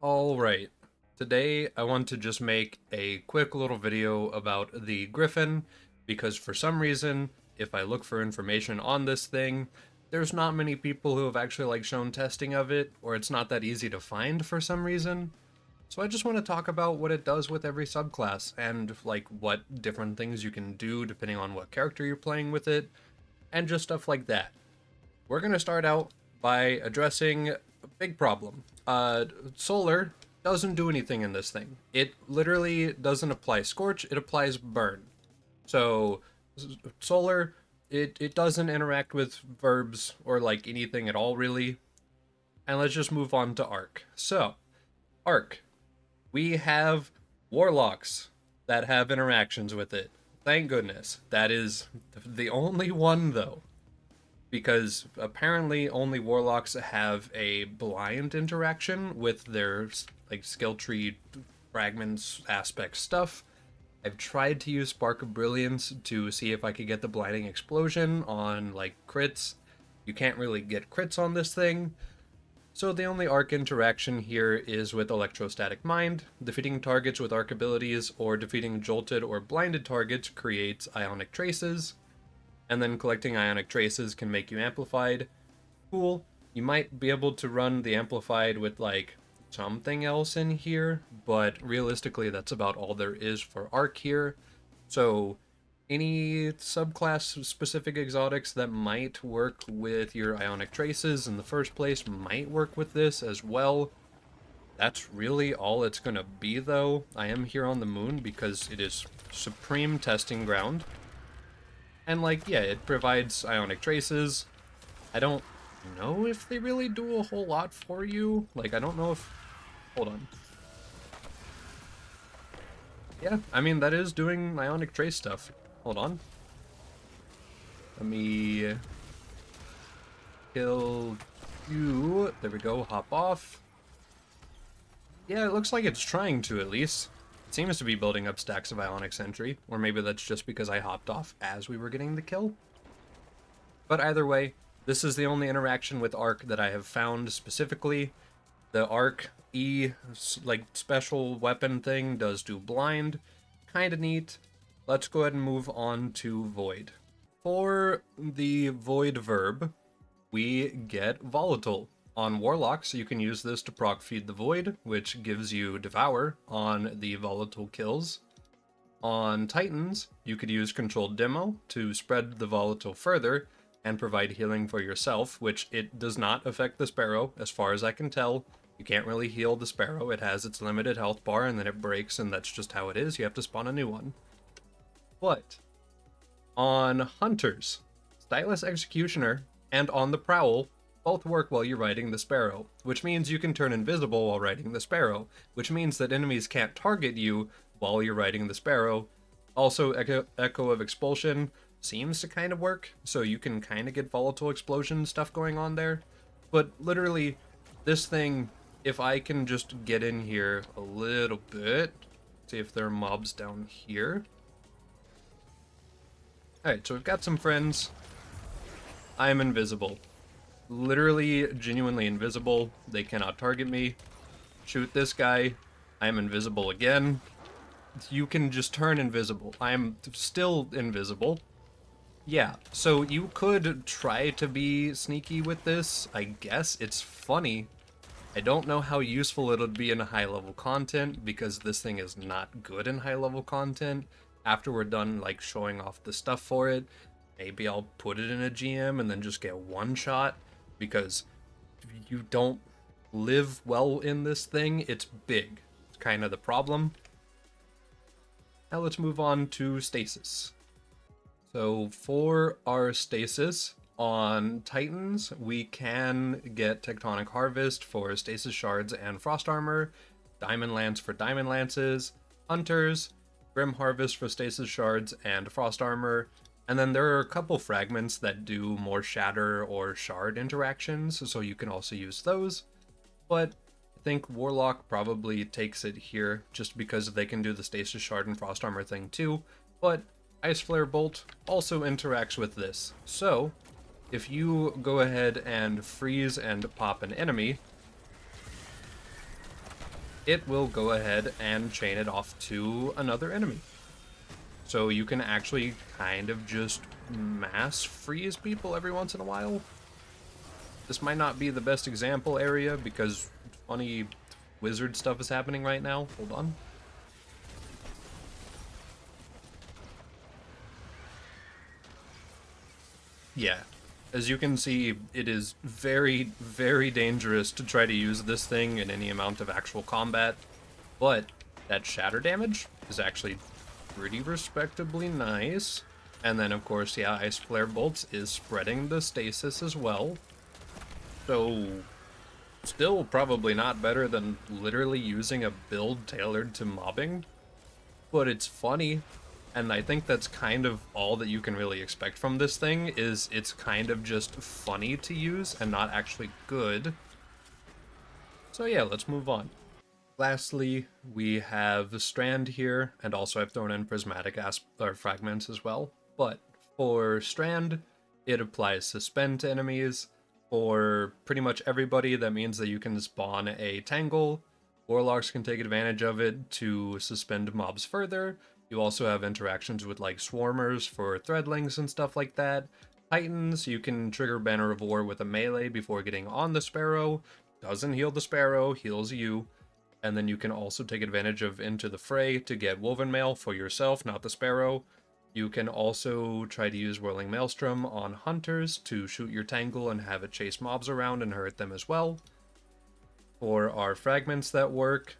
Alright, today I want to just make a quick little video about the Gryphon, because for some reason, if I look for information on this thing, there's not many people who have actually shown testing of it, or it's not that easy to find for some reason. So I just want to talk about what it does with every subclass, and what different things you can do depending on what character you're playing with it, and just stuff like that. We're going to start out by addressing a big problem. Solar doesn't do anything in this thing. It literally doesn't apply Scorch, it applies Burn. So, Solar, it doesn't interact with verbs or anything at all, really. And let's just move on to Arc. So, Arc. We have Warlocks that have interactions with it. Thank goodness. That is the only one, though, because apparently only warlocks have a blind interaction with their skill tree fragments aspect stuff. I've tried to use Spark of Brilliance to see if I could get the blinding explosion on crits. You can't really get crits on this thing. So the only arc interaction here is with Electrostatic Mind. Defeating targets with arc abilities or defeating jolted or blinded targets creates ionic traces, and then collecting ionic traces can make you amplified. Cool. You might be able to run the amplified with something else in here, but realistically that's about all there is for arc here. So any subclass specific exotics that might work with your ionic traces in the first place might work with this as well. That's really all it's gonna be, though. I am here on the moon because it is supreme testing ground. And yeah, it provides ionic traces. I don't know if they really do a whole lot for you. I don't know if... Hold on. Yeah, I mean, that is doing ionic trace stuff. Hold on. Let me kill you. There we go, hop off. Yeah, it looks like it's trying to, at least. It seems to be building up stacks of ionic sentry, or maybe that's just because I hopped off as we were getting the kill. But either way, this is the only interaction with Arc that I have found specifically. The Arc E, special weapon thing does do blind. Kinda neat. Let's go ahead and move on to Void. For the Void verb, we get Volatile. On Warlocks, you can use this to proc feed the Void, which gives you Devour on the volatile kills. On Titans, you could use Controlled Demo to spread the volatile further and provide healing for yourself, which it does not affect the Sparrow, as far as I can tell. You can't really heal the Sparrow. It has its limited health bar, and then it breaks, and that's just how it is. You have to spawn a new one. But on Hunters, Stylus Executioner, and on the Prowl, both work while you're riding the Sparrow, which means you can turn invisible while riding the Sparrow, which means that enemies can't target you while you're riding the Sparrow. Also, Echo of Expulsion seems to kind of work, so you can kind of get volatile explosion stuff going on there. But literally, this thing, if I can just get in here a little bit, see if there are mobs down here. Alright, so we've got some friends. I'm invisible. Literally, genuinely invisible. They cannot target me. Shoot this guy. I am invisible again. You can just turn invisible. I am still invisible. Yeah, so you could try to be sneaky with this. I guess it's funny. I don't know how useful it'll be in high-level content, because this thing is not good in high-level content. After we're done, showing off the stuff for it, maybe I'll put it in a GM and then just get one shot, because you don't live well in this thing. It's big. It's kind of the problem. Now let's move on to Stasis. So for our Stasis, on Titans, we can get Tectonic Harvest for Stasis Shards and Frost Armor, Diamond Lance for Diamond Lances, Hunters, Grim Harvest for Stasis Shards and Frost Armor, and then there are a couple fragments that do more Shatter or Shard interactions, so you can also use those. But I think Warlock probably takes it here, just because they can do the Stasis Shard and Frost Armor thing too, but Ice Flare Bolt also interacts with this. So, if you go ahead and freeze and pop an enemy, it will go ahead and chain it off to another enemy. So you can actually kind of just mass freeze people every once in a while. This might not be the best example area because funny wizard stuff is happening right now. Hold on. Yeah. As you can see, it is very, very dangerous to try to use this thing in any amount of actual combat. But that shatter damage is actually pretty respectably nice. And then, of course, yeah, Ice Flare Bolts is spreading the stasis as well. So, still probably not better than literally using a build tailored to mobbing. But it's funny, and I think that's kind of all that you can really expect from this thing, is it's kind of just funny to use and not actually good. So yeah, let's move on. Lastly, we have Strand here, and also I've thrown in Prismatic Fragments as well. But for Strand, it applies Suspend to enemies. For pretty much everybody, that means that you can spawn a Tangle. Warlocks can take advantage of it to suspend mobs further. You also have interactions with like Swarmers for Threadlings and stuff like that. Titans, you can trigger Banner of War with a melee before getting on the Sparrow. Doesn't heal the Sparrow, heals you. And then you can also take advantage of Into the Fray to get Woven Mail for yourself, not the Sparrow. You can also try to use Whirling Maelstrom on Hunters to shoot your Tangle and have it chase mobs around and hurt them as well. For our fragments that work,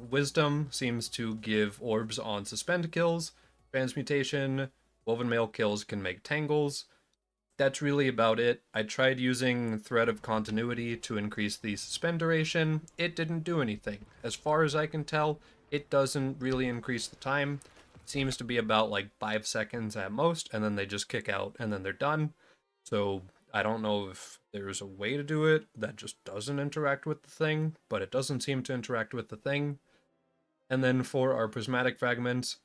Wisdom seems to give orbs on Suspend kills. Transmutation, Woven Mail kills can make Tangles. That's really about it. I tried using Thread of Continuity to increase the suspend duration. It didn't do anything. As far as I can tell, it doesn't really increase the time. It seems to be about like 5 seconds at most, and then they just kick out and then they're done. So I don't know if there's a way to do it that just doesn't interact with the thing, but it doesn't seem to interact with the thing. And then for our prismatic fragments,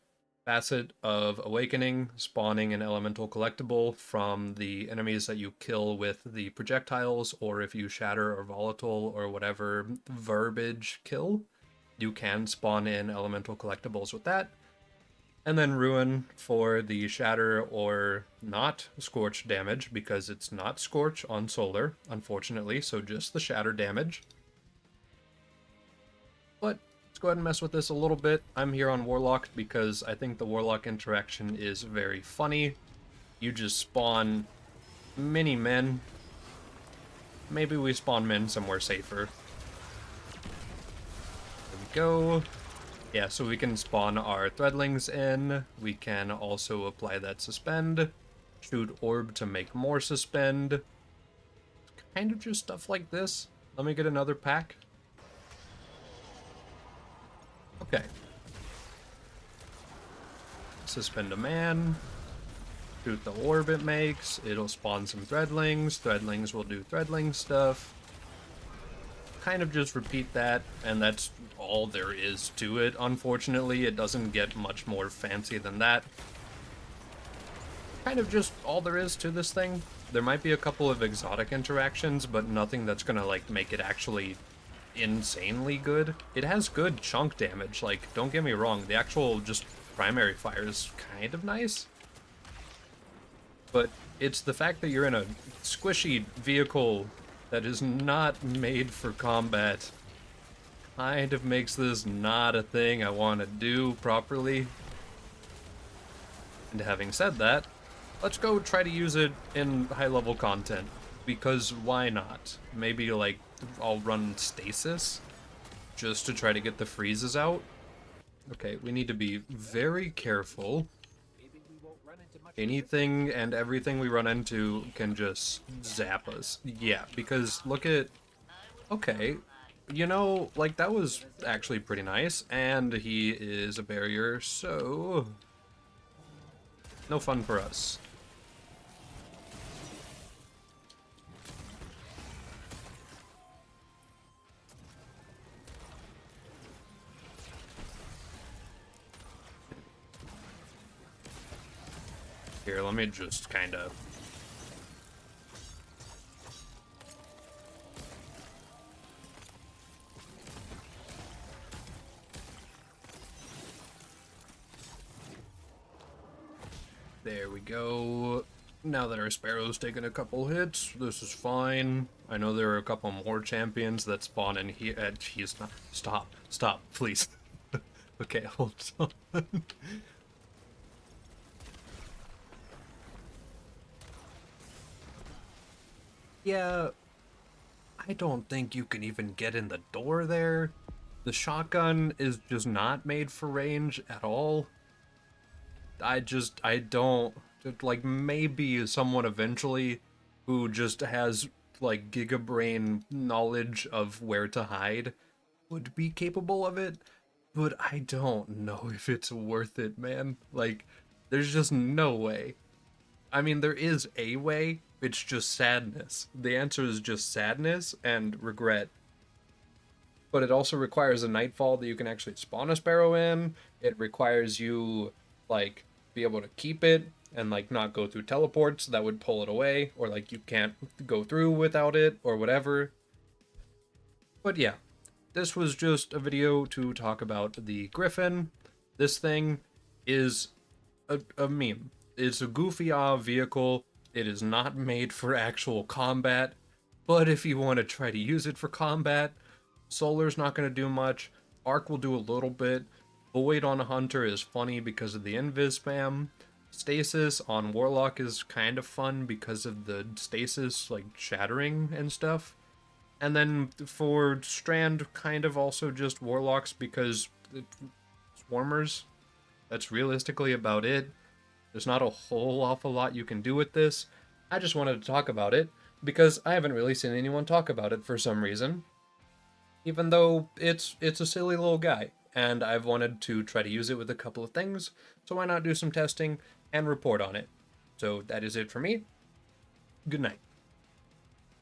Facet of Awakening, spawning an elemental collectible from the enemies that you kill with the projectiles, or if you shatter or volatile or whatever verbiage kill, you can spawn in elemental collectibles with that. And then Ruin for the shatter or not scorch damage, because it's not scorch on solar, unfortunately, so just the shatter damage. But let's go ahead and mess with this a little bit. I'm here on Warlock because I think the Warlock interaction is very funny. You just spawn mini men. Maybe we spawn men somewhere safer. There we go. Yeah, so we can spawn our Threadlings in. We can also apply that Suspend. Shoot Orb to make more Suspend. Kind of just stuff like this. Let me get another pack. Okay. Suspend a man. Shoot the orb it makes. It'll spawn some Threadlings. Threadlings will do Threadling stuff. Kind of just repeat that, and that's all there is to it. Unfortunately, it doesn't get much more fancy than that. Kind of just all there is to this thing. There might be a couple of exotic interactions, but nothing that's gonna like make it actually insanely good. It has good chunk damage, like, don't get me wrong, the actual just primary fire is kind of nice. But it's the fact that you're in a squishy vehicle that is not made for combat kind of makes this not a thing I want to do properly. And having said that, let's go try to use it in high-level content, because why not? Maybe, like, I'll run Stasis just to try to get the freezes out. Okay, we need to be very careful. Anything and everything we run into can just zap us. Yeah, because look at... Okay, you know, like, that was actually pretty nice, and he is a barrier, so... no fun for us. Here, let me just kind of... There we go. Now that our Sparrow's taken a couple hits, this is fine. I know there are a couple more champions that spawn in here. He's not. Stop, please. Okay, hold on. Yeah, I don't think you can even get in the door there. The shotgun is just not made for range at all. I don't. Like, maybe someone eventually who just has, like, gigabrain knowledge of where to hide would be capable of it, but I don't know if it's worth it, man. Like, there's just no way. I mean, there is a way, it's just sadness. The answer is just sadness and regret. But it also requires a nightfall that you can actually spawn a sparrow in. It requires you, like, be able to keep it and, like, not go through teleports that would pull it away, or, like, you can't go through without it, or whatever. But yeah, this was just a video to talk about the Gryphon. This thing is a meme. It's a goofy vehicle. It is not made for actual combat. But if you want to try to use it for combat, Solar's not going to do much. Arc will do a little bit. Void on a Hunter is funny because of the invis spam. Stasis on Warlock is kind of fun because of the stasis, like, shattering and stuff. And then for Strand, kind of also just Warlocks because Swarmers. That's realistically about it. There's not a whole awful lot you can do with this. I just wanted to talk about it because I haven't really seen anyone talk about it for some reason. Even though it's a silly little guy, and I've wanted to try to use it with a couple of things, so why not do some testing and report on it? So that is it for me. Good night.